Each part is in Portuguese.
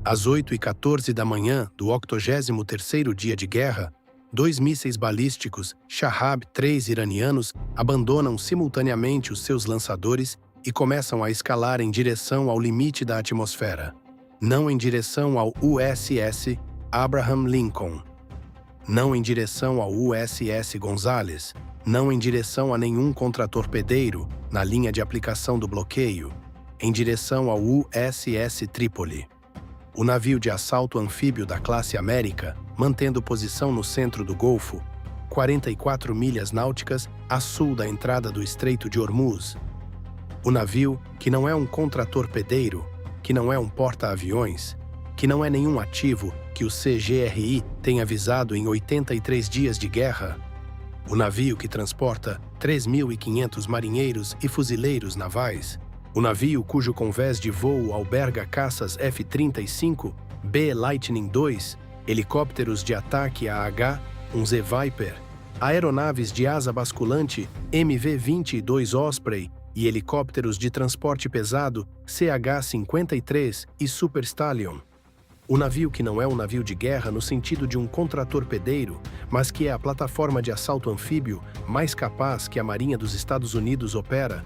Às 8h14 da manhã do 83º dia de guerra, 2 mísseis balísticos Shahab-3 iranianos abandonam simultaneamente os seus lançadores e começam a escalar em direção ao limite da atmosfera, não em direção ao USS Abraham Lincoln, não em direção ao USS Gonzales, não em direção a nenhum contratorpedeiro na linha de aplicação do bloqueio, em direção ao USS Trípoli. O navio de assalto anfíbio da classe América, mantendo posição no centro do Golfo, 44 milhas náuticas a sul da entrada do Estreito de Hormuz. O navio, que não é um contratorpedeiro, que não é um porta-aviões, que não é nenhum ativo que o CGRI tem avisado em 83 dias de guerra. O navio que transporta 3.500 marinheiros e fuzileiros navais. O navio cujo convés de voo alberga caças F-35B Lightning II, helicópteros de ataque AH-1Z Viper, aeronaves de asa basculante MV-22 Osprey e helicópteros de transporte pesado CH-53 e Super Stallion. O navio que não é um navio de guerra no sentido de um contratorpedeiro, mas que é a plataforma de assalto anfíbio mais capaz que a Marinha dos Estados Unidos opera,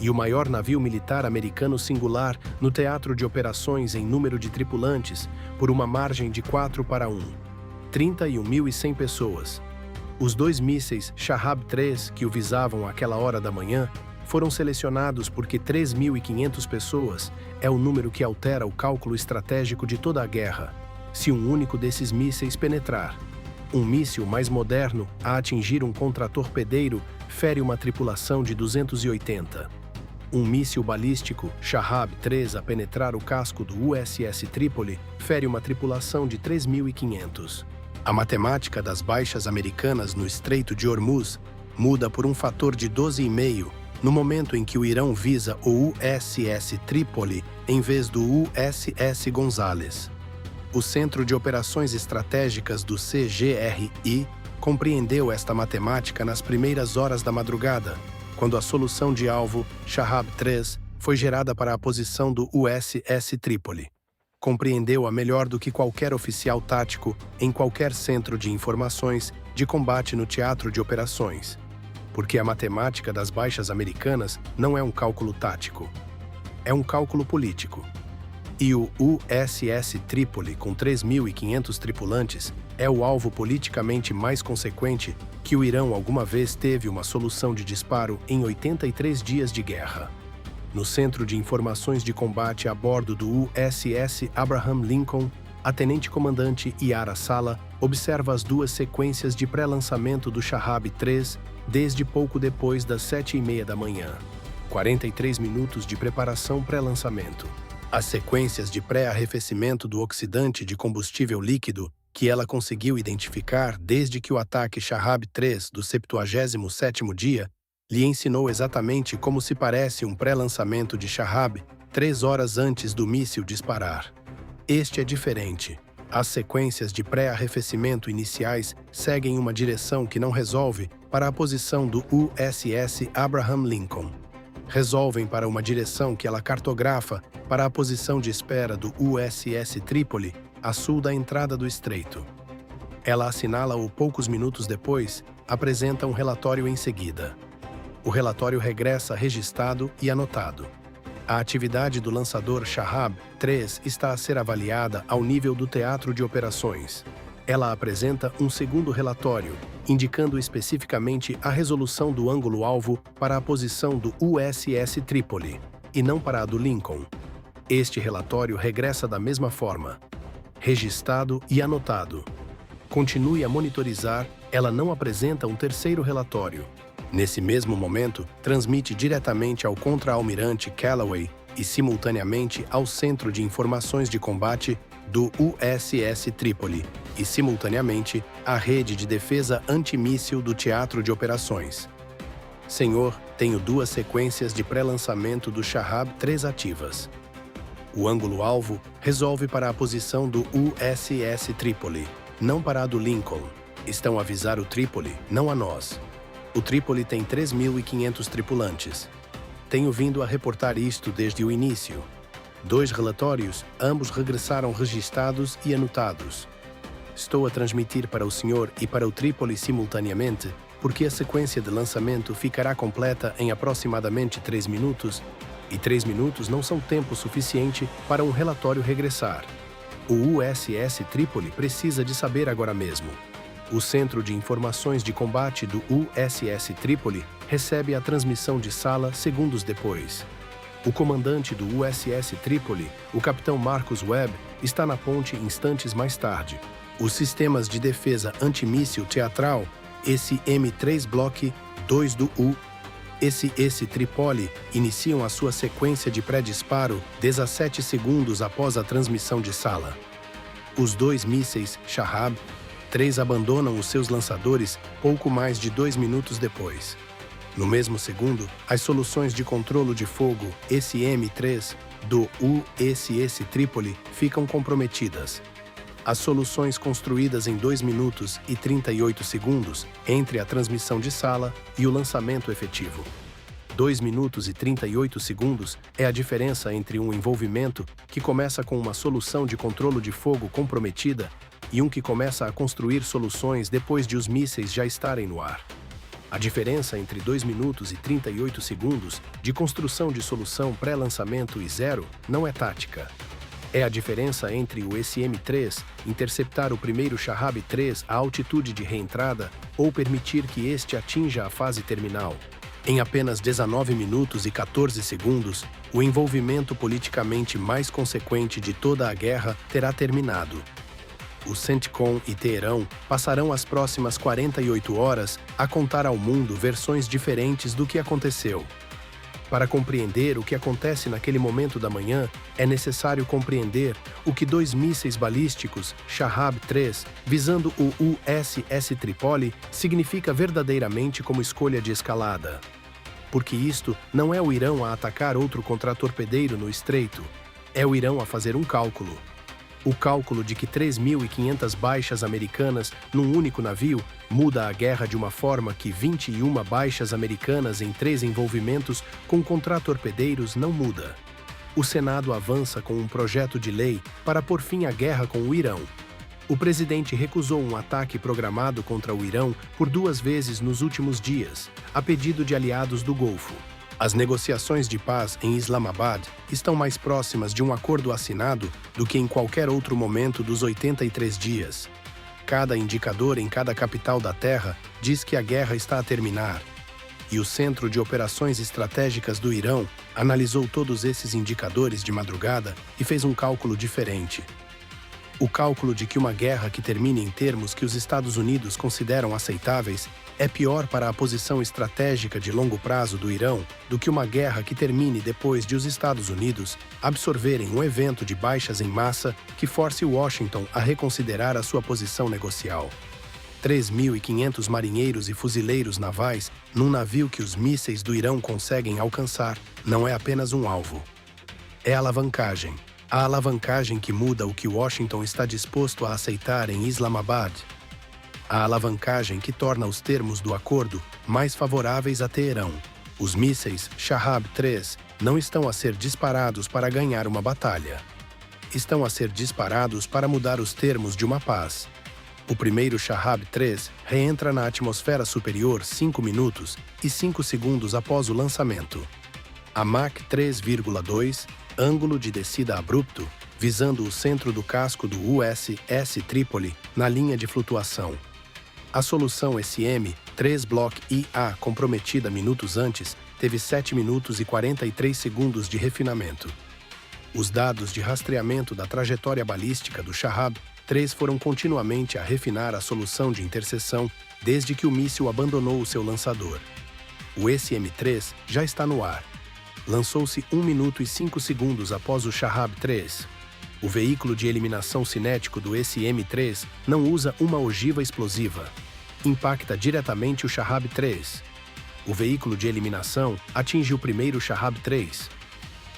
e o maior navio militar americano singular no teatro de operações em número de tripulantes, por uma margem de 4-1, 31.100 pessoas. Os 2 mísseis Shahab-3 que o visavam àquela hora da manhã foram selecionados porque 3.500 pessoas é o número que altera o cálculo estratégico de toda a guerra. Se um único desses mísseis penetrar, um míssil mais moderno a atingir um contratorpedeiro fere uma tripulação de 280. Um míssil balístico Shahab-3 a penetrar o casco do USS Trípoli fere uma tripulação de 3.500. A matemática das baixas americanas no Estreito de Hormuz muda por um fator de 12,5 no momento em que o Irão visa o USS Trípoli em vez do USS Gonzales. O Centro de Operações Estratégicas do CGRI compreendeu esta matemática nas primeiras horas da madrugada, quando a solução de alvo Shahab-3 foi gerada para a posição do USS Trípoli. Compreendeu-a melhor do que qualquer oficial tático em qualquer centro de informações de combate no teatro de operações, porque a matemática das baixas americanas não é um cálculo tático, é um cálculo político. E o USS Trípoli, com 3.500 tripulantes, é o alvo politicamente mais consequente que o Irão alguma vez teve uma solução de disparo em 83 dias de guerra. No Centro de Informações de Combate a bordo do USS Abraham Lincoln, a tenente-comandante Yara Sala observa as 2 sequências de pré-lançamento do Shahab-3 desde pouco depois das 7h30 da manhã. 43 minutos de preparação pré-lançamento. As sequências de pré-arrefecimento do oxidante de combustível líquido que ela conseguiu identificar desde que o ataque Shahab-3 do 77º dia lhe ensinou exatamente como se parece um pré-lançamento de Shahab 3 horas antes do míssil disparar. Este é diferente. As sequências de pré-arrefecimento iniciais seguem uma direção que não resolve para a posição do USS Abraham Lincoln. Resolvem para uma direção que ela cartografa para a posição de espera do USS Trípoli, a sul da entrada do estreito. Ela assinala-o poucos minutos depois, apresenta um relatório em seguida. O relatório regressa registrado e anotado. A atividade do lançador Shahab-3 está a ser avaliada ao nível do teatro de operações. Ela apresenta um segundo relatório, indicando especificamente a resolução do ângulo-alvo para a posição do USS Trípoli, e não para a do Lincoln. Este relatório regressa da mesma forma. Registrado e anotado. Continue a monitorizar, ela não apresenta um terceiro relatório. Nesse mesmo momento, transmite diretamente ao contra-almirante Callaway e simultaneamente ao Centro de Informações de Combate do USS Trípoli e simultaneamente à Rede de Defesa Antimíssil do Teatro de Operações. Senhor, tenho 2 sequências de pré-lançamento do Shahab-3 ativas. O ângulo-alvo resolve para a posição do USS Trípoli, não para a do Lincoln. Estão a avisar o Trípoli, não a nós. O Trípoli tem 3.500 tripulantes. Tenho vindo a reportar isto desde o início. 2 relatórios, ambos regressaram registados e anotados. Estou a transmitir para o senhor e para o Trípoli simultaneamente, porque a sequência de lançamento ficará completa em aproximadamente 3 minutos, e 3 minutos não são tempo suficiente para um relatório regressar. O USS Trípoli precisa de saber agora mesmo. O Centro de Informações de Combate do USS Trípoli recebe a transmissão de sala segundos depois. O comandante do USS Trípoli, o capitão Marcus Webb, está na ponte instantes mais tarde. Os sistemas de defesa antimíssil teatral, esse M3 Block 2 do USS Trípoli, iniciam a sua sequência de pré-disparo 17 segundos após a transmissão de sala. Os 2 mísseis Shahab 3 abandonam os seus lançadores pouco mais de 2 minutos depois. No mesmo segundo, as soluções de controlo de fogo SM-3 do USS Trípoli ficam comprometidas. As soluções construídas em 2 minutos e 38 segundos entre a transmissão de sala e o lançamento efetivo. 2 minutos e 38 segundos é a diferença entre um envolvimento que começa com uma solução de controlo de fogo comprometida e um que começa a construir soluções depois de os mísseis já estarem no ar. A diferença entre 2 minutos e 38 segundos de construção de solução pré-lançamento e 0 não é tática. É a diferença entre o SM-3 interceptar o primeiro Shahab-3 à altitude de reentrada ou permitir que este atinja a fase terminal. Em apenas 19 minutos e 14 segundos, o envolvimento politicamente mais consequente de toda a guerra terá terminado. O CENTCOM e Teherão passarão as próximas 48 horas a contar ao mundo versões diferentes do que aconteceu. Para compreender o que acontece naquele momento da manhã, é necessário compreender o que 2 mísseis balísticos Shahab-3 visando o USS Trípoli significa verdadeiramente como escolha de escalada. Porque isto não é o Irão a atacar outro contratorpedeiro no estreito, é o Irão a fazer um cálculo. O cálculo de que 3.500 baixas americanas num único navio muda a guerra de uma forma que 21 baixas americanas em 3 envolvimentos com contratorpedeiros não muda. O Senado avança com um projeto de lei para pôr fim à guerra com o Irão. O presidente recusou um ataque programado contra o Irão por 2 vezes nos últimos dias, a pedido de aliados do Golfo. As negociações de paz em Islamabad estão mais próximas de um acordo assinado do que em qualquer outro momento dos 83 dias. Cada indicador em cada capital da Terra diz que a guerra está a terminar. E o Centro de Operações Estratégicas do Irão analisou todos esses indicadores de madrugada e fez um cálculo diferente. O cálculo de que uma guerra que termine em termos que os Estados Unidos consideram aceitáveis é pior para a posição estratégica de longo prazo do Irão do que uma guerra que termine depois de os Estados Unidos absorverem um evento de baixas em massa que force Washington a reconsiderar a sua posição negocial. 3.500 marinheiros e fuzileiros navais num navio que os mísseis do Irão conseguem alcançar não é apenas um alvo. É alavancagem. A alavancagem que muda o que Washington está disposto a aceitar em Islamabad. A alavancagem que torna os termos do acordo mais favoráveis a Teherão. Os mísseis Shahab-3 não estão a ser disparados para ganhar uma batalha. Estão a ser disparados para mudar os termos de uma paz. O primeiro Shahab-3 reentra na atmosfera superior 5 minutos e 5 segundos após o lançamento. A Mach 3,2, ângulo de descida abrupto, visando o centro do casco do USS Trípoli na linha de flutuação. A solução SM-3 Block IA, comprometida minutos antes, teve 7 minutos e 43 segundos de refinamento. Os dados de rastreamento da trajetória balística do Shahab-3 foram continuamente a refinar a solução de interseção desde que o míssil abandonou o seu lançador. O SM-3 já está no ar. Lançou-se 1 minuto e 5 segundos após o Shahab-3. O veículo de eliminação cinético do SM-3 não usa uma ogiva explosiva. Impacta diretamente o Shahab-3. O veículo de eliminação atinge o primeiro Shahab-3.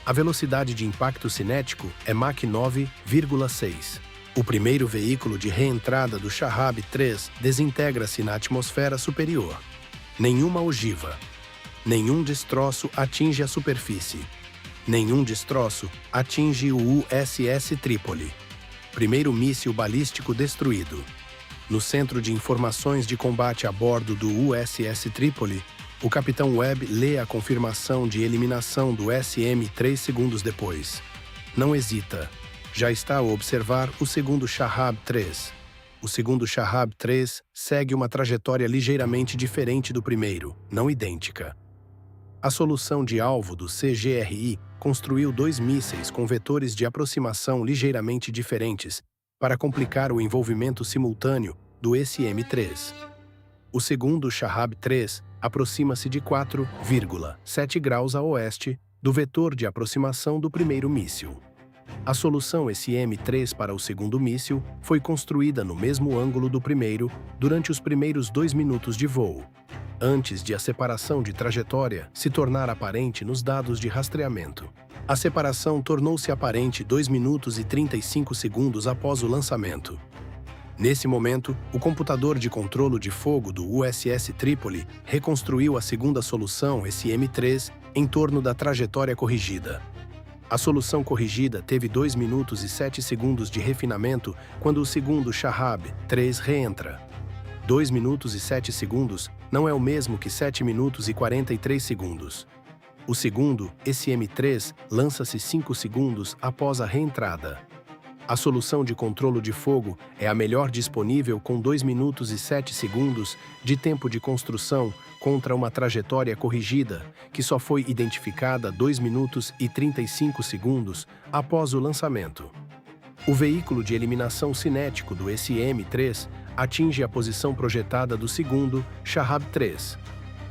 A velocidade de impacto cinético é Mach 9,6. O primeiro veículo de reentrada do Shahab-3 desintegra-se na atmosfera superior. Nenhuma ogiva. Nenhum destroço atinge a superfície. Nenhum destroço atinge o USS Trípoli. Primeiro míssil balístico destruído. No Centro de Informações de Combate a bordo do USS Trípoli, o capitão Webb lê a confirmação de eliminação do SM 3 segundos depois. Não hesita. Já está a observar o segundo Shahab 3. O segundo Shahab 3 segue uma trajetória ligeiramente diferente do primeiro, não idêntica. A solução de alvo do CGRI construiu 2 mísseis com vetores de aproximação ligeiramente diferentes para complicar o envolvimento simultâneo do SM-3. O segundo Shahab 3 aproxima-se de 4,7 graus a oeste do vetor de aproximação do primeiro míssil. A solução SM-3 para o segundo míssil foi construída no mesmo ângulo do primeiro durante os primeiros 2 minutos de voo, antes de a separação de trajetória se tornar aparente nos dados de rastreamento. A separação tornou-se aparente 2 minutos e 35 segundos após o lançamento. Nesse momento, o computador de controlo de fogo do USS Trípoli reconstruiu a segunda solução SM-3 em torno da trajetória corrigida. A solução corrigida teve 2 minutos e 7 segundos de refinamento quando o segundo Shahab 3 reentra. 2 minutos e 7 segundos não é o mesmo que 7 minutos e 43 segundos. O segundo, SM-3, lança-se 5 segundos após a reentrada. A solução de controlo de fogo é a melhor disponível com 2 minutos e 7 segundos de tempo de construção contra uma trajetória corrigida, que só foi identificada 2 minutos e 35 segundos após o lançamento. O veículo de eliminação cinético do SM-3 atinge a posição projetada do segundo Shahab 3.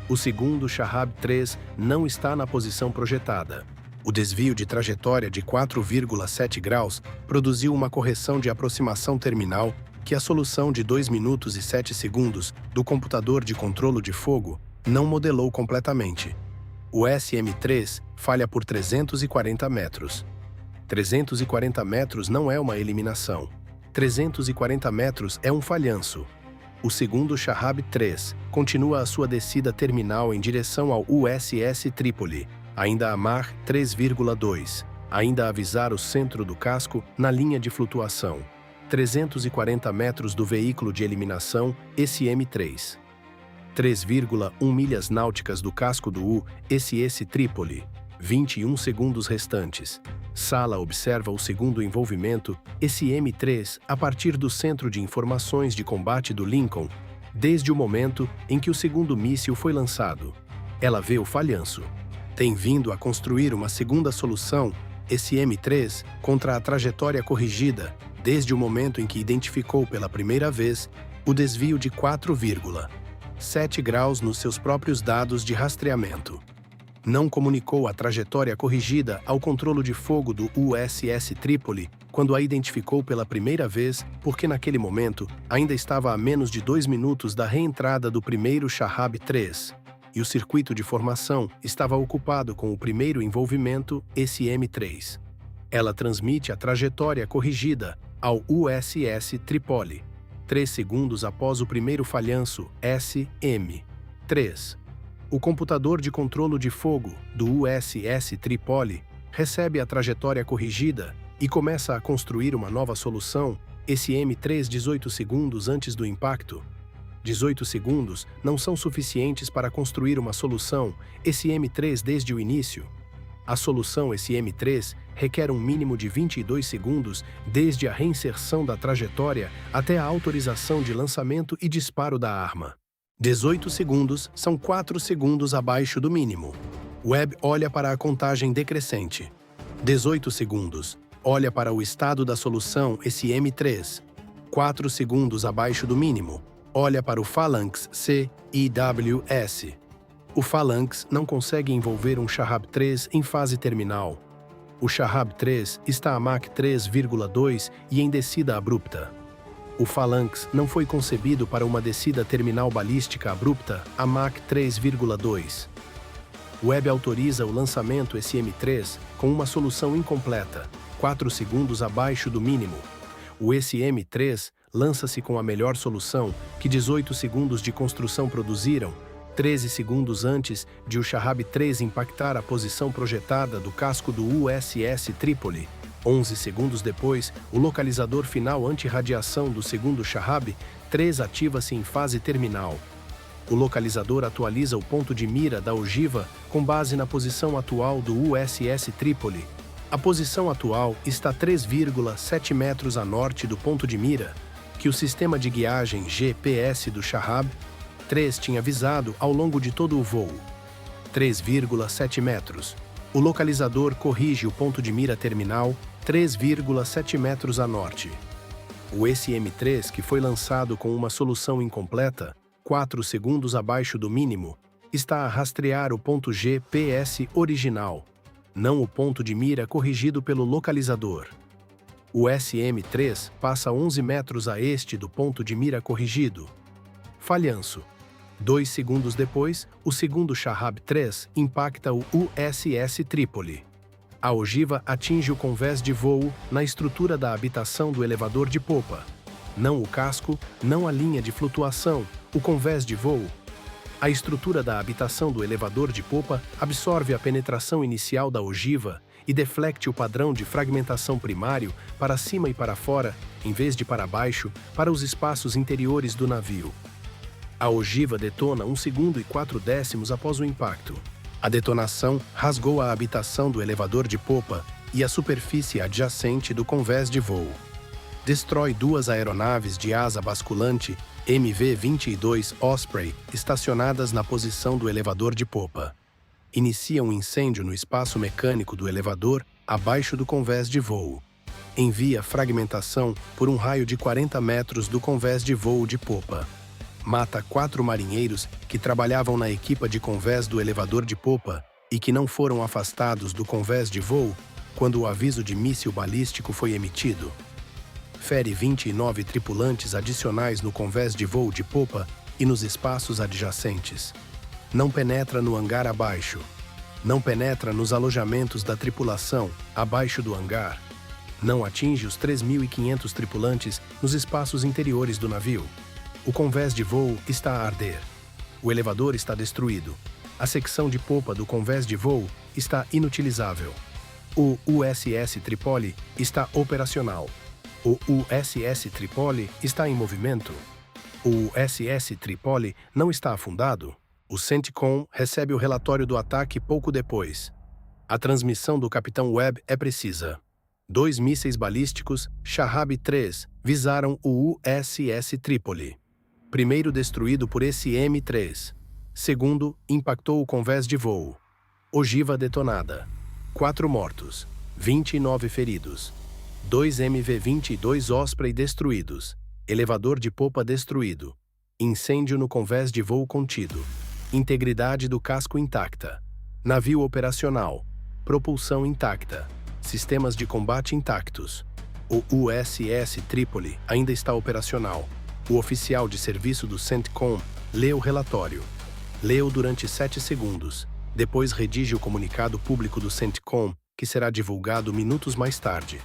O segundo Shahab 3 não está na posição projetada. O desvio de trajetória de 4,7 graus produziu uma correção de aproximação terminal que a solução de 2 minutos e 7 segundos do computador de controlo de fogo não modelou completamente. O SM-3 falha por 340 metros. 340 metros não é uma eliminação. 340 metros é um falhanço. O segundo Shahab 3 continua a sua descida terminal em direção ao USS Trípoli, ainda a Mach 3,2, ainda a avisar o centro do casco na linha de flutuação. 340 metros do veículo de eliminação SM-3. 3,1 milhas náuticas do casco do USS Trípoli. 21 segundos restantes. Sala observa o segundo envolvimento SM-3 a partir do Centro de Informações de Combate do Lincoln, desde o momento em que o segundo míssil foi lançado. Ela vê o falhanço. Tem vindo a construir uma segunda solução SM-3 contra a trajetória corrigida, desde o momento em que identificou pela primeira vez o desvio de 4,7 graus nos seus próprios dados de rastreamento. Não comunicou a trajetória corrigida ao controlo de fogo do USS Trípoli quando a identificou pela primeira vez, porque naquele momento ainda estava a menos de 2 minutos da reentrada do primeiro Shahab 3, e o circuito de formação estava ocupado com o primeiro envolvimento SM-3. Ela transmite a trajetória corrigida ao USS Trípoli, 3 segundos após o primeiro falhanço SM-3. O computador de controlo de fogo do USS Trípoli recebe a trajetória corrigida e começa a construir uma nova solução SM-3 18 segundos antes do impacto. 18 segundos não são suficientes para construir uma solução SM-3 desde o início. A solução SM-3 requer um mínimo de 22 segundos desde a reinserção da trajetória até a autorização de lançamento e disparo da arma. 18 segundos são 4 segundos abaixo do mínimo. Webb olha para a contagem decrescente. 18 segundos. Olha para o estado da solução SM-3. 4 segundos abaixo do mínimo. Olha para o Phalanx CIWS. O Phalanx não consegue envolver um Shahab 3 em fase terminal. O Shahab 3 está a Mach 3,2 e em descida abrupta. O Phalanx não foi concebido para uma descida terminal balística abrupta a Mach 3,2. Webb autoriza o lançamento SM-3 com uma solução incompleta, 4 segundos abaixo do mínimo. O SM-3 lança-se com a melhor solução que 18 segundos de construção produziram, 13 segundos antes de o Shahab-3 impactar a posição projetada do casco do USS Trípoli. 11 segundos depois, o localizador final anti-radiação do segundo Shahab-3 ativa-se em fase terminal. O localizador atualiza o ponto de mira da ogiva com base na posição atual do USS Trípoli. A posição atual está 3,7 metros a norte do ponto de mira, que o sistema de guiagem GPS do Shahab-3 tinha visado ao longo de todo o voo. 3,7 metros. O localizador corrige o ponto de mira terminal 3,7 metros a norte. O SM-3, que foi lançado com uma solução incompleta, 4 segundos abaixo do mínimo, está a rastrear o ponto GPS original, não o ponto de mira corrigido pelo localizador. O SM-3 passa 11 metros a este do ponto de mira corrigido. Falhanço. 2 segundos depois, o segundo Shahab-3 impacta o USS Trípoli. A ogiva atinge o convés de voo na estrutura da habitação do elevador de popa. Não o casco, não a linha de flutuação, o convés de voo. A estrutura da habitação do elevador de popa absorve a penetração inicial da ogiva e deflecte o padrão de fragmentação primário para cima e para fora, em vez de para baixo, para os espaços interiores do navio. A ogiva detona 1 segundo e 4 décimos após o impacto. A detonação rasgou a habitação do elevador de popa e a superfície adjacente do convés de voo. Destrói 2 aeronaves de asa basculante MV-22 Osprey estacionadas na posição do elevador de popa. Inicia um incêndio no espaço mecânico do elevador abaixo do convés de voo. Envia fragmentação por um raio de 40 metros do convés de voo de popa. Mata 4 marinheiros que trabalhavam na equipa de convés do elevador de popa e que não foram afastados do convés de voo quando o aviso de míssil balístico foi emitido. Fere 29 tripulantes adicionais no convés de voo de popa e nos espaços adjacentes. Não penetra no hangar abaixo. Não penetra nos alojamentos da tripulação abaixo do hangar. Não atinge os 3.500 tripulantes nos espaços interiores do navio. O convés de voo está a arder. O elevador está destruído. A secção de popa do convés de voo está inutilizável. O USS Trípoli está operacional. O USS Trípoli está em movimento. O USS Trípoli não está afundado. O CENTCOM recebe o relatório do ataque pouco depois. A transmissão do capitão Webb é precisa. 2 mísseis balísticos Shahab-3 visaram o USS Trípoli. Primeiro destruído por SM-3. Segundo, impactou o convés de voo. Ogiva detonada. 4 mortos. 29 feridos. 2 MV-22 Osprey destruídos. Elevador de popa destruído. Incêndio no convés de voo contido. Integridade do casco intacta. Navio operacional. Propulsão intacta. Sistemas de combate intactos. O USS Trípoli ainda está operacional. O oficial de serviço do CENTCOM lê o relatório. Leu durante 7 segundos. Depois redige o comunicado público do CENTCOM, que será divulgado minutos mais tarde.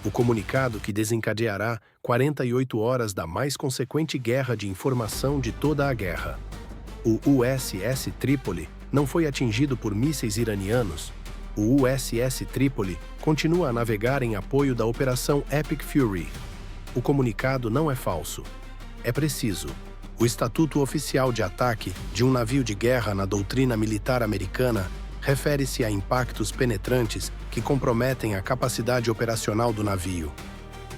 O comunicado que desencadeará 48 horas da mais consequente guerra de informação de toda a guerra. O USS Trípoli não foi atingido por mísseis iranianos. O USS Trípoli continua a navegar em apoio da Operação Epic Fury. O comunicado não é falso. É preciso. O Estatuto Oficial de Ataque de um navio de guerra na doutrina militar americana refere-se a impactos penetrantes que comprometem a capacidade operacional do navio.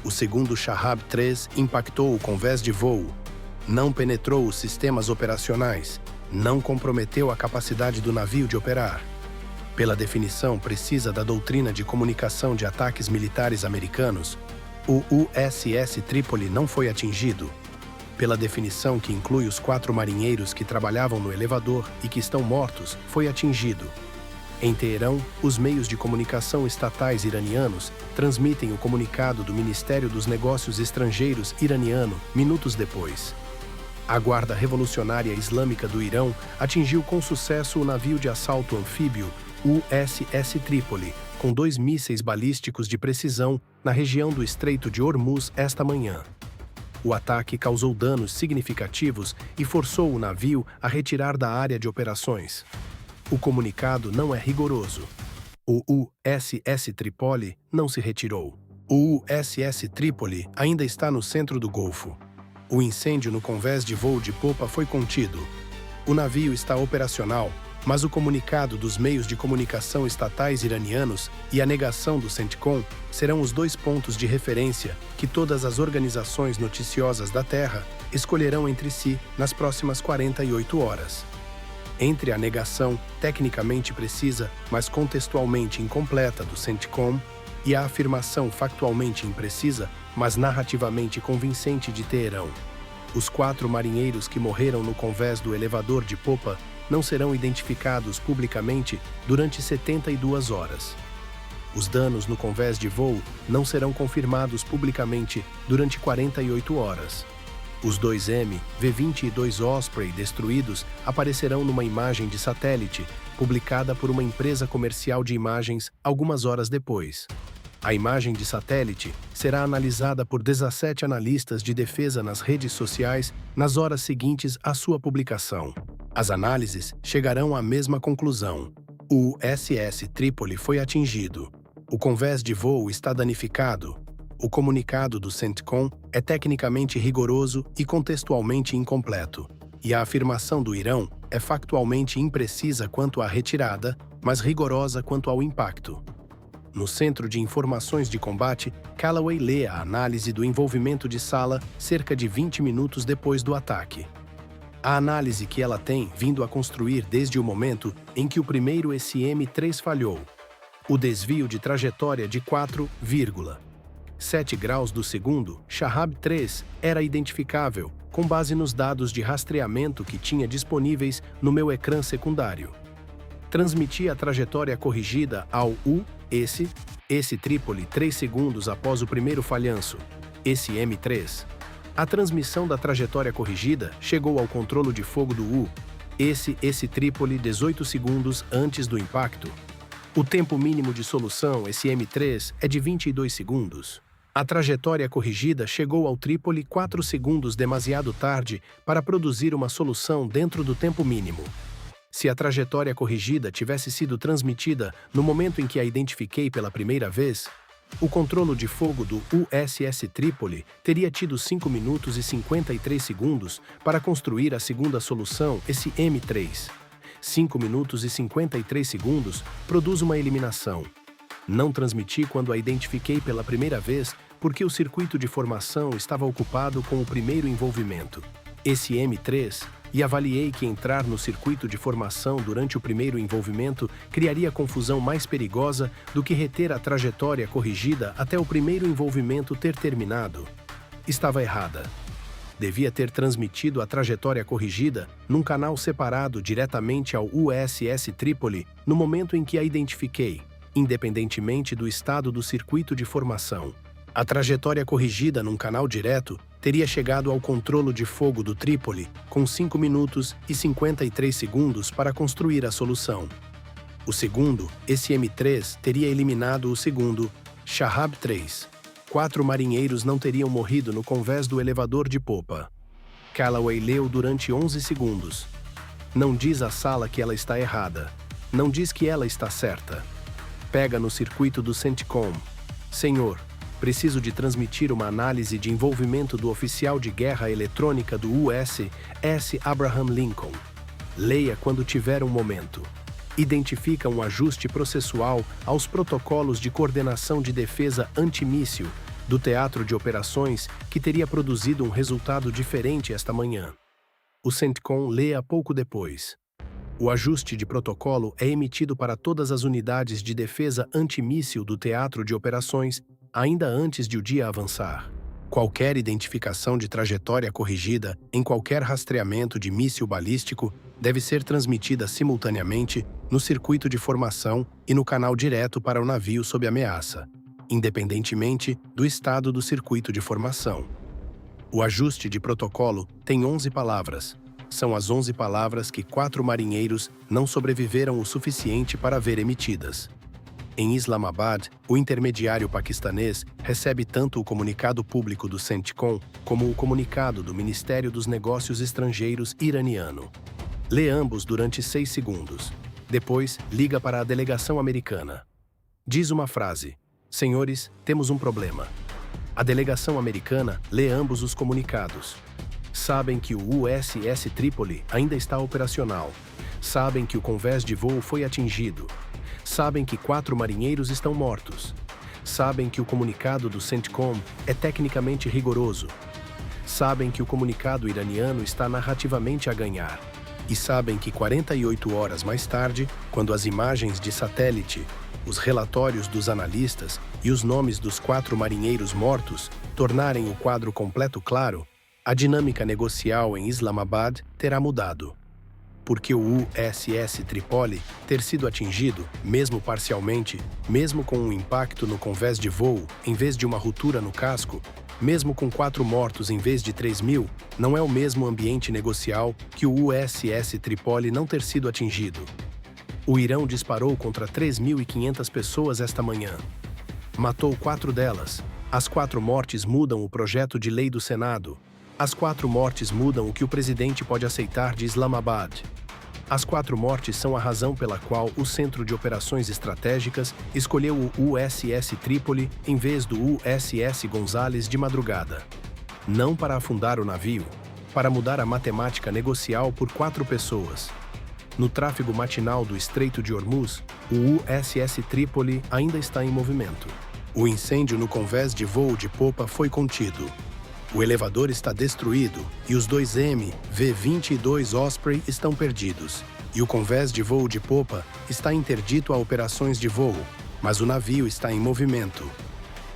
O segundo Shahab-3 impactou o convés de voo, não penetrou os sistemas operacionais, não comprometeu a capacidade do navio de operar. Pela definição precisa da doutrina de comunicação de ataques militares americanos, o USS Trípoli não foi atingido. Pela definição que inclui os 4 marinheiros que trabalhavam no elevador e que estão mortos, foi atingido. Em Teherão, os meios de comunicação estatais iranianos transmitem o comunicado do Ministério dos Negócios Estrangeiros iraniano minutos depois. A Guarda Revolucionária Islâmica do Irão atingiu com sucesso o navio de assalto anfíbio USS Trípoli, com 2 mísseis balísticos de precisão na região do Estreito de Hormuz esta manhã. O ataque causou danos significativos e forçou o navio a retirar da área de operações. O comunicado não é rigoroso. O USS Tripoli não se retirou. O USS Tripoli ainda está no centro do Golfo. O incêndio no convés de voo de popa foi contido. O navio está operacional, mas o comunicado dos meios de comunicação estatais iranianos e a negação do CENTCOM serão os 2 pontos de referência que todas as organizações noticiosas da Terra escolherão entre si nas próximas 48 horas. Entre a negação tecnicamente precisa, mas contextualmente incompleta do CENTCOM e a afirmação factualmente imprecisa, mas narrativamente convincente de Teherão, os 4 marinheiros que morreram no convés do elevador de popa não serão identificados publicamente durante 72 horas. Os danos no convés de voo não serão confirmados publicamente durante 48 horas. Os 2M, V-20 e 2 Osprey destruídos aparecerão numa imagem de satélite, publicada por uma empresa comercial de imagens algumas horas depois. A imagem de satélite será analisada por 17 analistas de defesa nas redes sociais nas horas seguintes à sua publicação. As análises chegarão à mesma conclusão. O USS Tripoli foi atingido. O convés de voo está danificado. O comunicado do CENTCOM é tecnicamente rigoroso e contextualmente incompleto. E a afirmação do Irão é factualmente imprecisa quanto à retirada, mas rigorosa quanto ao impacto. No Centro de Informações de Combate, Callaway lê a análise do envolvimento de Sala cerca de 20 minutos depois do ataque. A análise que ela tem vindo a construir desde o momento em que o primeiro SM-3 falhou. O desvio de trajetória de 4,7 graus do segundo, Shahab-3, era identificável, com base nos dados de rastreamento que tinha disponíveis no meu ecrã secundário. Transmiti a trajetória corrigida ao USS Tripoli 3 segundos após o primeiro falhanço, SM-3. A transmissão da trajetória corrigida chegou ao controlo de fogo do USS Tripoli 18 segundos antes do impacto. O tempo mínimo de solução SM-3 é de 22 segundos. A trajetória corrigida chegou ao Tripoli 4 segundos demasiado tarde para produzir uma solução dentro do tempo mínimo. Se a trajetória corrigida tivesse sido transmitida no momento em que a identifiquei pela primeira vez, o controlo de fogo do USS Tripoli teria tido 5 minutos e 53 segundos para construir a segunda solução SM-3. 5 minutos e 53 segundos produz uma eliminação. Não transmiti quando a identifiquei pela primeira vez porque o circuito de formação estava ocupado com o primeiro envolvimento, SM-3, e avaliei que entrar no circuito de formação durante o primeiro envolvimento criaria confusão mais perigosa do que reter a trajetória corrigida até o primeiro envolvimento ter terminado. Estava errada. Devia ter transmitido a trajetória corrigida num canal separado diretamente ao USS Tripoli no momento em que a identifiquei, independentemente do estado do circuito de formação. A trajetória corrigida num canal direto teria chegado ao controlo de fogo do Tripoli com 5 minutos e 53 segundos para construir a solução. O segundo, SM-3, teria eliminado o segundo, Shahab-3. 4 marinheiros não teriam morrido no convés do elevador de popa. Callaway leu durante 11 segundos. Não diz à Sala que ela está errada. Não diz que ela está certa. Pega no circuito do CENTCOM. Senhor, preciso de transmitir uma análise de envolvimento do oficial de guerra eletrônica do USS Abraham Lincoln. Leia quando tiver um momento. Identifica um ajuste processual aos protocolos de coordenação de defesa antimíssil do Teatro de Operações que teria produzido um resultado diferente esta manhã. O CENTCOM lê pouco depois. O ajuste de protocolo é emitido para todas as unidades de defesa antimíssil do Teatro de Operações ainda antes de o dia avançar. Qualquer identificação de trajetória corrigida em qualquer rastreamento de míssil balístico deve ser transmitida simultaneamente no circuito de formação e no canal direto para o navio sob ameaça, independentemente do estado do circuito de formação. O ajuste de protocolo tem 11 palavras. São as 11 palavras que 4 marinheiros não sobreviveram o suficiente para ver emitidas. Em Islamabad, o intermediário paquistanês recebe tanto o comunicado público do CENTCOM como o comunicado do Ministério dos Negócios Estrangeiros iraniano. Lê ambos durante 6 segundos. Depois, liga para a delegação americana. Diz uma frase: "Senhores, temos um problema." A delegação americana lê ambos os comunicados. Sabem que o USS Trípoli ainda está operacional. Sabem que o convés de voo foi atingido. Sabem que 4 marinheiros estão mortos. Sabem que o comunicado do CENTCOM é tecnicamente rigoroso. Sabem que o comunicado iraniano está narrativamente a ganhar. E sabem que 48 horas mais tarde, quando as imagens de satélite, os relatórios dos analistas e os nomes dos 4 marinheiros mortos tornarem o quadro completo claro, a dinâmica negocial em Islamabad terá mudado. Porque o USS Trípoli ter sido atingido, mesmo parcialmente, mesmo com um impacto no convés de voo, em vez de uma ruptura no casco, mesmo com 4 mortos em vez de 3.000, não é o mesmo ambiente negocial que o USS Trípoli não ter sido atingido. O Irão disparou contra 3.500 pessoas esta manhã. Matou 4 delas. As 4 mortes mudam o projeto de lei do Senado. As 4 mortes mudam o que o presidente pode aceitar de Islamabad. As 4 mortes são a razão pela qual o Centro de Operações Estratégicas escolheu o USS Trípoli em vez do USS Gonzales de madrugada. Não para afundar o navio, para mudar a matemática negocial por 4 pessoas. No tráfego matinal do Estreito de Hormuz, o USS Trípoli ainda está em movimento. O incêndio no convés de voo de popa foi contido. O elevador está destruído e os 2 MV-22 Osprey estão perdidos. E o convés de voo de popa está interdito a operações de voo, mas o navio está em movimento.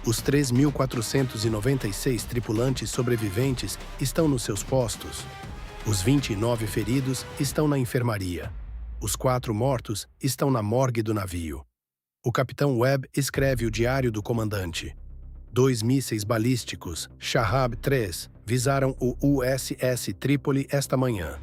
Os 3.496 tripulantes sobreviventes estão nos seus postos. Os 29 feridos estão na enfermaria. Os 4 mortos estão na morgue do navio. O capitão Webb escreve o diário do comandante. 2 mísseis balísticos, Shahab-3, visaram o USS Trípoli esta manhã.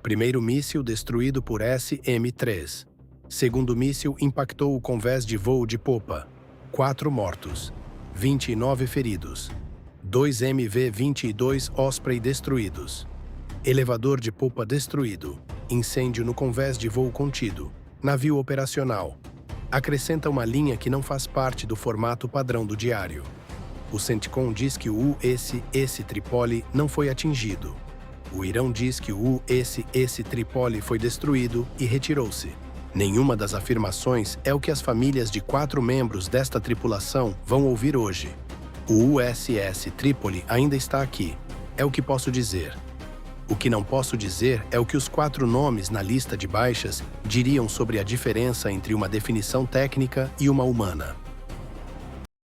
Primeiro míssil destruído por SM-3. Segundo míssil impactou o convés de voo de popa. 4 mortos. 29 feridos. 2 MV-22 Osprey destruídos. Elevador de popa destruído. Incêndio no convés de voo contido. Navio operacional. Acrescenta uma linha que não faz parte do formato padrão do diário. O CENTCOM diz que o USS Trípoli não foi atingido. O Irão diz que o USS Trípoli foi destruído e retirou-se. Nenhuma das afirmações é o que as famílias de 4 membros desta tripulação vão ouvir hoje. O USS Trípoli ainda está aqui. É o que posso dizer. O que não posso dizer é o que os 4 nomes na lista de baixas diriam sobre a diferença entre uma definição técnica e uma humana.